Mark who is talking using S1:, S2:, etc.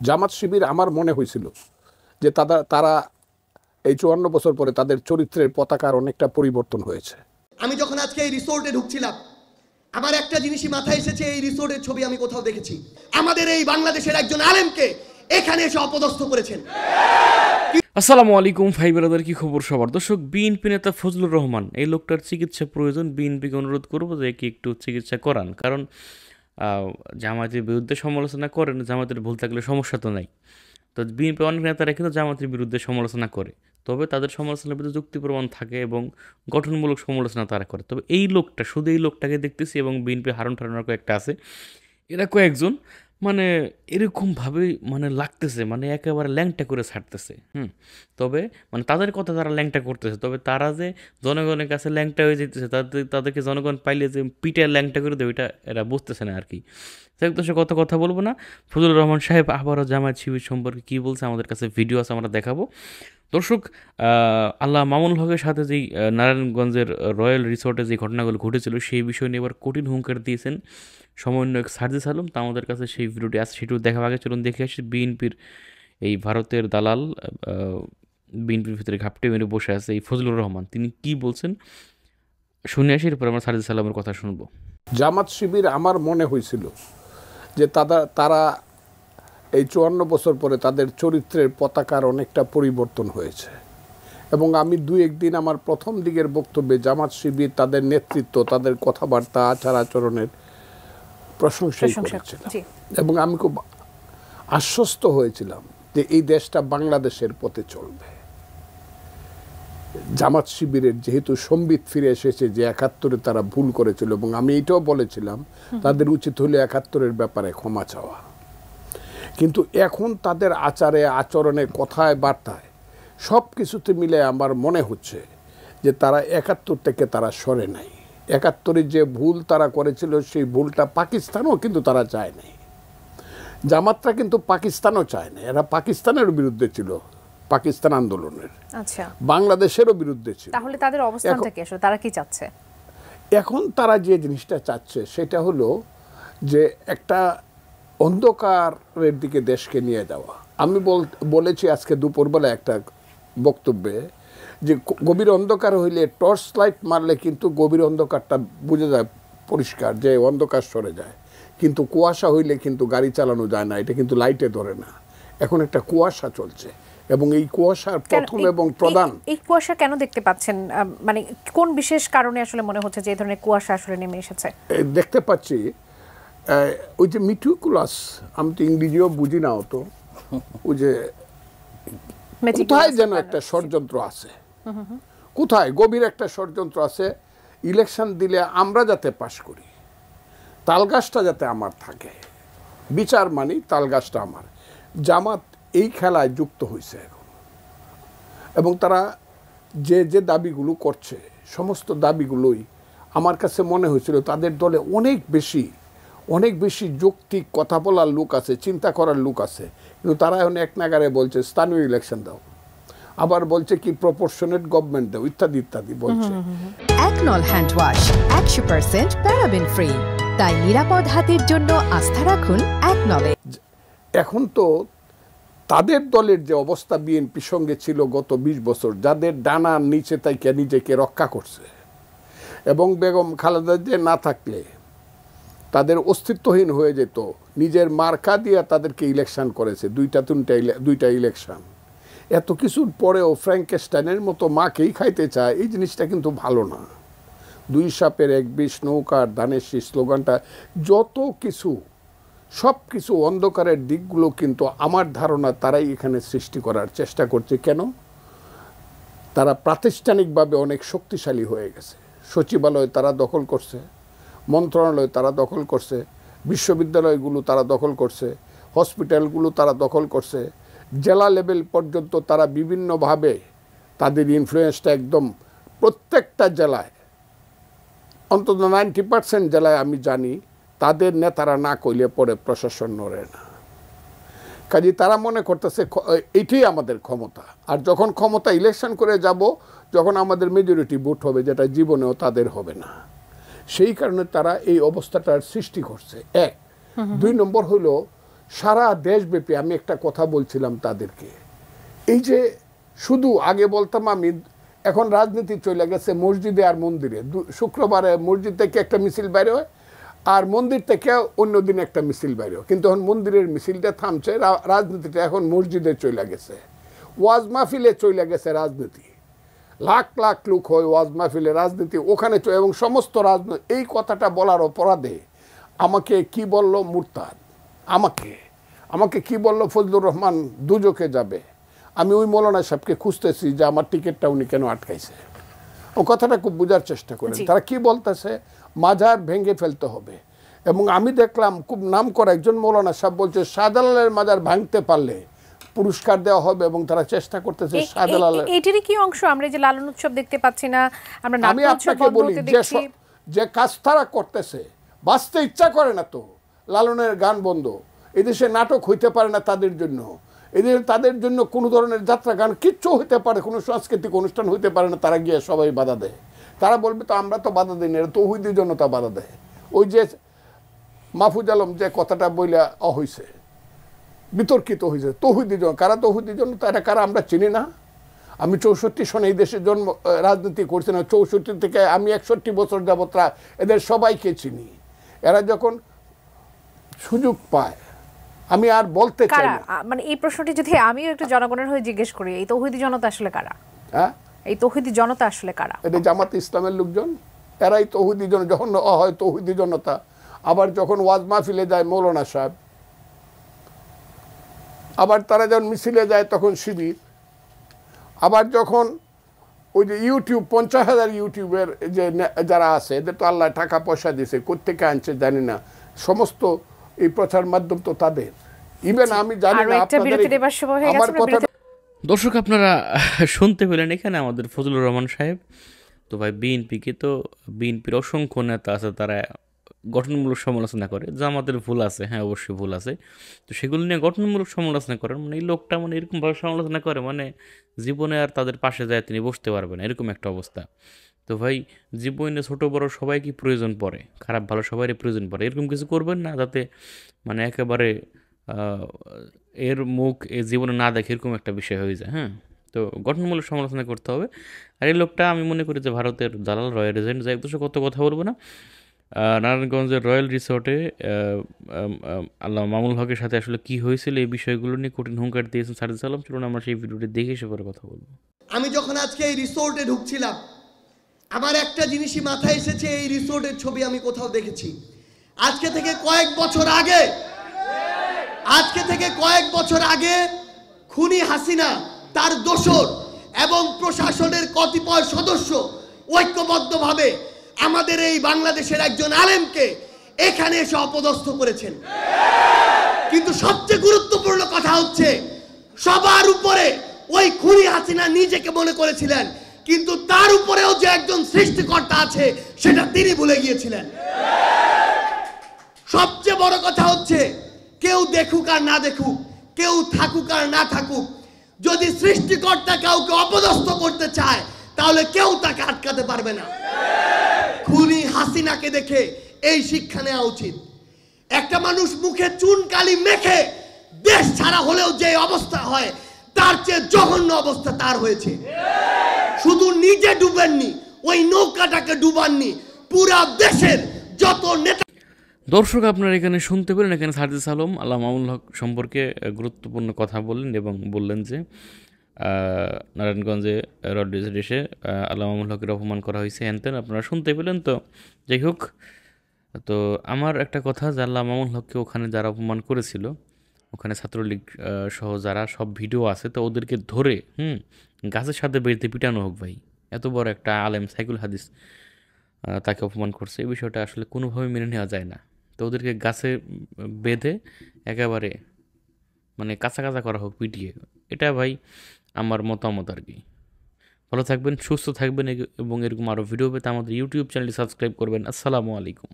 S1: জামাত শিবির আমার মনে হয়েছিল যে তারা এই 54 বছর পরে তাদের চরিত্রের পতাকার অনেকটা পরিবর্তন হয়েছে।
S2: আমি যখন আজকে এই রিসোর্টে ঢুকছিলাম, আমার একটা জিনিসই মাথায় এসেছে, এই রিসোর্টের ছবি আমি কোথাও দেখেছি। আমাদের এই বাংলাদেশের একজন আলেমকে এখানে এসে অপদস্থ করেছেন।
S3: আসসালামু আলাইকুম ভাই ব্রাদার, কি খবর সবার? দর্শক, বিএনপি নেতা ফজলুর রহমান, এই লোকটার চিকিৎসা প্রয়োজন। বিএনপিকে অনুরোধ করবো যে একে একটু চিকিৎসা করান, কারণ জামাতের বিরুদ্ধে সমালোচনা করেন, জামাতের ভুল থাকলে সমস্যা তো নাই। তো বিএনপি অনেক নেতারা কিন্তু জামাতের বিরুদ্ধে সমালোচনা করে, তবে তাদের সমালোচনার ভিতরে যুক্তি প্রমাণ থাকে এবং গঠনমূলক সমালোচনা তারা করে। তবে এই লোকটা, শুধু এই লোকটাকে দেখতেছি, এবং বিএনপি হারুন ঠারুনার কয়েকটা আছে, এরা কয়েকজন মানে এরকমভাবে মানে লাগতেছে, মানে একেবারে ল্যাংটা করে ছাড়তেছে। তবে মানে তাদের কথা তারা ল্যাংটা করতেছে, তবে তারা যে জনগণের কাছে ল্যাংটা হয়ে যেতেছে, তাদেরকে জনগণ পাইলে যে পিঠে ল্যাংটা করে দেবে, এটা এরা বুঝতেছে না আর কি। সে কত কথা বলবো না। ফজলুর রহমান সাহেব আবারও জামায়াত শিবির সম্পর্কে কী বলছে, আমাদের কাছে ভিডিও আছে, আমরা দেখাবো। দর্শক, আল্লাহ মামুনুল হকের সাথে যেই নারায়ণগঞ্জের রয়্যাল রিসোর্টে যে ঘটনাগুলো ঘটেছিল, সেই বিষয় নিয়ে এবার কঠিন হুঙ্কার দিয়েছেন সমন্বয়ক সার্জিস আলম। তা আমাদের কাছে সেই ভিডিওটি আছে, সেটিও দেখা আগে চলুন দেখে আসি। বিএনপির এই ভারতের দালাল, বিএনপির ভিতরে ঘাপটে মেরে বসে আছে এই ফজলুর রহমান, তিনি কি বলছেন শুনে আসি, এরপর আমরা সার্জিস আলমের কথা শুনবো।
S1: জামাত শিবির আমার মনে হয়েছিল যে তারা এই 54 বছর পরে তাদের চরিত্রের পতাকার অনেকটা পরিবর্তন হয়েছে, এবং আমি দুই একদিন আমার প্রথম দিকের বক্তব্যে জামাত শিবির তাদের নেতৃত্ব, তাদের কথাবার্তা, আচার আচরণের প্রশংসাই করেছিলাম, এবং আমি খুব আশ্বস্ত হয়েছিলাম যে এই দেশটা বাংলাদেশের পথে চলবে। জামাত শিবিরের যেহেতু সম্বিত ফিরে এসেছে, যে 71-এ তারা ভুল করেছিল, এবং আমি এটাও বলেছিলাম তাদের উচিত হলে 71-এর ব্যাপারে ক্ষমা চাওয়া। কিন্তু এখন তাদের আচারে, আচরণে, কথায়, বার্তায় সব কিছুতে মিলে আমার মনে হচ্ছে যে তারা 71 থেকে তারা সরে নাই। 71-এ যে ভুল তারা করেছিল, সেই ভুলটা পাকিস্তানও কিন্তু তারা চায় নাই। জামাতরা কিন্তু পাকিস্তানও চায় না, এরা পাকিস্তানের বিরুদ্ধে ছিল, পাকিস্তান আন্দোলনের, আচ্ছা, বাংলাদেশেরও বিরুদ্ধে ছিল।
S4: তাহলে তাদের অবস্থানটা কি আসলে, তারা কি চাচ্ছে
S1: এখন? তারা যে জিনিসটা চাচ্ছে সেটা হলো যে একটা অন্ধকারের দিকে দেশকে নিয়ে যাওয়া। আমি বলেছি আজকে দুপুরবেলা একটা বক্তব্যে যে গভীর অন্ধকার হইলে টর্চ লাইট মারলে কিন্তু গভীর অন্ধকারটা বুঝে যায় পরিষ্কার, যে অন্ধকার সরে যায়, কিন্তু কুয়াশা হইলে কিন্তু গাড়ি চালানো যায় না, এটা কিন্তু লাইটে ধরে না। এখন একটা কুয়াশা চলছে, এবং এই কুয়াশার প্রথম এবং প্রধান,
S4: এই কুয়াশা কেন দেখতে পাচ্ছেন, মানে কোন বিশেষ কারণে আসলে মনে হচ্ছে যে এই ধরনের কুয়াশা আসলে নেমে এসেছে?
S1: দেখতে পাচ্ছি ওই যে মিটিকুলাস, আমি তো ইংরেজিও বুঝি না অত, ওই যে কোথায় যেন একটা ষড়যন্ত্র আছে, কোথায় গভীর একটা ষড়যন্ত্র আছে। ইলেকশন দিলে আমরা যাতে পাশ করি, তালগাছটা যাতে আমার থাকে, বিচার মানি তালগাছটা আমার। জামাত এই খেলায় যুক্ত হয়েছে এখন, এবং তারা যে যে দাবিগুলো করছে, সমস্ত দাবিগুলোই আমার কাছে মনে হয়েছিল তাদের দলে অনেক বেশি যৌক্তিক কথা বলার লোক আছে, চিন্তা করার লোক আছে, কিন্তু তারা এখন এক নাগারে বলছে স্থানীয় ইলেকশন দাও, আবার বলছে কি প্রপোর্শনেট গভর্নমেন্ট দাও, ইত্যাদি ইত্যাদি বলছে।
S5: একনল হ্যান্ড ওয়াশ 100% প্যারাবেন ফ্রি, তাই নিরাপদ হাতের জন্য আস্থা রাখুন একনলে।
S1: এখন তো তাদের দলের যে অবস্থা বিএনপি সঙ্গে ছিল গত 20 বছর, যাদের ডানার নিচে তাইকে নিজেকে রক্ষা করছে, এবং বেগম খালেদা জিয়া না থাকলে তাদের অস্তিত্বহীন হয়ে যেত, নিজের মার্কা দিয়ে তাদেরকে ইলেকশন করেছে, দুইটা ইলেকশন। এত কিছুর পরেও ফ্র্যাঙ্কেস্টাইনের মতো মাকেই খাইতে চায়, এই জিনিসটা কিন্তু ভালো না। 2 সাপের 1 বিষ, নৌকার ধানের শীষ স্লোগানটা, যত কিছু, সব কিছু অন্ধকারের দিকগুলো কিন্তু আমার ধারণা তারাই এখানে সৃষ্টি করার চেষ্টা করছে। কেন? তারা প্রাতিষ্ঠানিকভাবে অনেক শক্তিশালী হয়ে গেছে। সচিবালয় তারা দখল করছে, মন্ত্রণালয় তারা দখল করছে, বিশ্ববিদ্যালয়গুলো তারা দখল করছে, হসপিটালগুলো তারা দখল করছে, জেলা লেভেল পর্যন্ত তারা বিভিন্নভাবে তাদের ইনফ্লুয়েন্সটা একদম প্রত্যেকটা জেলায়, অন্তত 90% জেলায় আমি জানি তাদের নেতারা না কইলে পরে প্রশাসন নড়ে না। কাজে তারা মনে করতেছে এটাই আমাদের ক্ষমতা, আর যখন ক্ষমতা ইলেকশন করে যাব, যখন আমাদের মেজরিটি ভোট হবে, যেটা জীবনেও তাদের হবে না, সেই কারণে তারা এই অবস্থাটার সৃষ্টি করছে। 1 2 নম্বর হলো সারা দেশব্যাপী আমি একটা কথা বলছিলাম তাদেরকে, এই যে শুধু আগে বলতাম আমি, এখন রাজনীতি চলে গেছে মসজিদে আর মন্দিরে। শুক্রবারে মসজিদ থেকে একটা মিছিল বাইরে হয়, আর মন্দির থেকে অন্য দিন একটা মিছিল বাইরে হয়। কিন্তু এখন মন্দিরের মিছিলটা থামছে, রাজনীতিটা এখন মসজিদে চলে গেছে, ওয়াজ মাহফিলে চলে গেছে রাজনীতি। লাখ লাখ লোক হয় ওয়াজ মাহফিলে, রাজনীতি ওখানে এবং সমস্ত রাজনীতি। এই কথাটা বলার অপরাধে আমাকে কি বলল মুরতাদ, আমাকে কি বলল ফজলুর রহমান দুজকে যাবে। আমি ওই মৌলানা সাহেবকে খুঁজতেছি যে আমার টিকিটটা উনি কেন আটকাইছে। ও কথাটা খুব বোঝার চেষ্টা করেন তারা কি বলতেছে, মাজার ভেঙে ফেলতে হবে। এবং আমি দেখলাম খুব নাম করা একজন মৌলানা সাহেব বলছে শাহজালালের মাজার ভাঙতে পারলে পুরস্কার দেওয়া হবে, এবং তারা চেষ্টা করতেছে শাহজালালের।
S4: এটিরই কি অংশ আমরা যে লালন উৎসব দেখতে পাচ্ছি না, আমরা
S1: আমি আপনাকে বলি যে কাজ তারা করতেছে, বাঁচতে ইচ্ছা করে না তো। লালনের গান বন্ধ, এদেশে নাটক হইতে পারে না তাদের জন্য, এদের তাদের জন্য কোনো ধরনের যাত্রা গান কিচ্ছু হইতে পারে, কোনো সাংস্কৃতিক অনুষ্ঠান হইতে পারে না, তারা গিয়ে সবাই বাধা দেয়। তারা বলবে তো আমরা তো বাধা দিই না, এটা তৌহিদির জন্য তা বাধা দেয়। ওই যে মাহফুজ আলম যে কথাটা বইলা হইছে, বিতর্কিত হয়েছে তৌহিদির জন্য, কারা তৌহিদির জন্য তারা কারা আমরা চিনি না। আমি 64 সনে এই দেশে জন্ম রাজনীতি করছি না, 64 থেকে আমি 61 বছর যাবত এদের সবাইকে চিনি। এরা যখন সুযোগ পায়, আমি আর বলতে চাই না।
S4: মানে এই প্রশ্নটি যদি আমিও একটু জনগণের হয়ে জিজ্ঞেস করি, এই তৌহিদি জনতা আসলে কারা?
S1: হ্যাঁ,
S4: এই তৌহিদি জনতা আসলে কারা?
S1: এটা জামাত ইসলামের লোকজন, এরাই তৌহিদি জন। যখন হয় তৌহিদি জনতা, আবার যখন ওয়াজ মাহফিলে যায় মৌলানা সাহেব, আবার তারা যখন মিছিলে যায় তখন শিবির, আবার যখন ওই যে ইউটিউব 50,000 ইউটিউবের যে যারা আছে, এদের তো আল্লাহ টাকা পয়সা দিয়েছে, কোত্থেকে আনছে জানি না, সমস্ত এই প্রচার মাধ্যম তো তাদের। ইভেন আমি জানি না আমার কথা।
S3: দর্শক আপনারা শুনতে পেলেন এখানে আমাদের ফজলুর রহমান সাহেব। তো ভাই বিএনপির অসংখ্য নেতা আছে, তারা গঠনমূলক সমালোচনা করে, জামাতের ভুল আছে, হ্যাঁ অবশ্যই ভুল আছে, তো সেগুলো নিয়ে গঠনমূলক সমালোচনা করেন। মানে এই লোকটা মানে এরকমভাবে সমালোচনা করে, মানে জীবনে আর তাদের পাশে যায় তিনি বসতে পারবেন এরকম একটা অবস্থা। তো ভাই জীবনে ছোট বড় সবাইকে প্রয়োজন পড়ে, খারাপ ভালো সবারই প্রয়োজন পড়ে, এরকম কিছু করবেন না যাতে মানে একেবারে এর মুখ এ জীবনে না দেখে এরকম একটা বিষয় হয়ে যায়। হ্যাঁ, তো গঠনমূলক সমালোচনা করতে হবে। আর এই লোকটা আমি মনে করি যে ভারতের দালাল, রয়্যাল এজেন্ট, যাই দোষে কত কথা বলবো না। নারায়ণগঞ্জের রয়্যাল রিসোর্টে আল্লাহ মামুল হকের সাথে আসলে কি হয়েছিল এই বিষয়গুলো নিয়ে কঠিন হুঙ্কার দিয়েছেন সাজিদ আলম। চলুন আমরা সেই ভিডিওটি দেখে এসে পরে কথা বলবো।
S2: আমি যখন আজকে এই রিসোর্টে ঢুকছিলাম, আমার একটা জিনিসই মাথায় এসেছে, এই রিসোর্টের ছবি আমি কোথাও দেখেছি। আজকে থেকে কয়েক বছর আগে খুনি হাসিনা, তার দোসর এবং প্রশাসনের কতিপয় সদস্য ঐক্যবদ্ধভাবে আমাদের এই বাংলাদেশের একজন আলেমকে এখানে এসে অপদস্থ করেছেন। কিন্তু সবচেয়ে গুরুত্বপূর্ণ কথা হচ্ছে, সবার উপরে ওই খুনি হাসিনা নিজেকে মনে করেছিলেন, কিন্তু তার উপরেও যে একজন সৃষ্টিকর্তা আছে সেটা তিনি ভুলে গিয়েছিলেন। সবচেয়ে বড় কথা হচ্ছে, কেউ দেখুক আর না দেখুক, কেউ থাকুক আর না থাকুক, যদি সৃষ্টিকর্তা কাউকে অপদস্থ করতে চায় তাহলে কেউ তাকে আটকাতে পারবে না। খুনি হাসিনাকে দেখে এই শিক্ষা নেওয়া উচিত। একটা মানুষ মুখে চুন কালি মেখে দেশ ছাড়া হলেও যে অবস্থা হয়, তার চেয়ে জঘন্য অবস্থা তার হয়েছে। শুধু নিজে ডুবেননি, ওই নৌকাটাকে ডুবাননি, পুরা দেশের যত নেতা।
S3: দর্শক আপনারা এখানে শুনতে পেলেন, এখানে সাজিদ আলম আল্লাহ মামুল হক সম্পর্কে গুরুত্বপূর্ণ কথা বললেন এবং বললেন যে নারায়ণগঞ্জে রড এসে আল্লাহ মামুল হকের অপমান করা হয়েছে, হ্যান আপনারা শুনতে পেলেন। তো যাই হোক, তো আমার একটা কথা যে আল্লাহ মামুল হককে ওখানে যারা অপমান করেছিল, ওখানে ছাত্রলীগ সহ যারা সব ভিডিও আছে, তো ওদেরকে ধরে গাছের সাথে বেঁধে পিটানো হোক ভাই। এত বড় একটা আলেম সাইকুল হাদিস তাকে অপমান করছে, এই বিষয়টা আসলে কোনোভাবে মেনে নেওয়া যায় না। তো ওদেরকে গাছে বেঁধে একেবারে মানে কাঁচা করা হোক পিটিয়ে। এটা ভাই আমার মতামত আর কি। ভালো থাকবেন, সুস্থ থাকবেন এবং এরকম আরও ভিডিও পেতে আমাদের ইউটিউব চ্যানেলটি সাবস্ক্রাইব করবেন। আসসালামু আলাইকুম।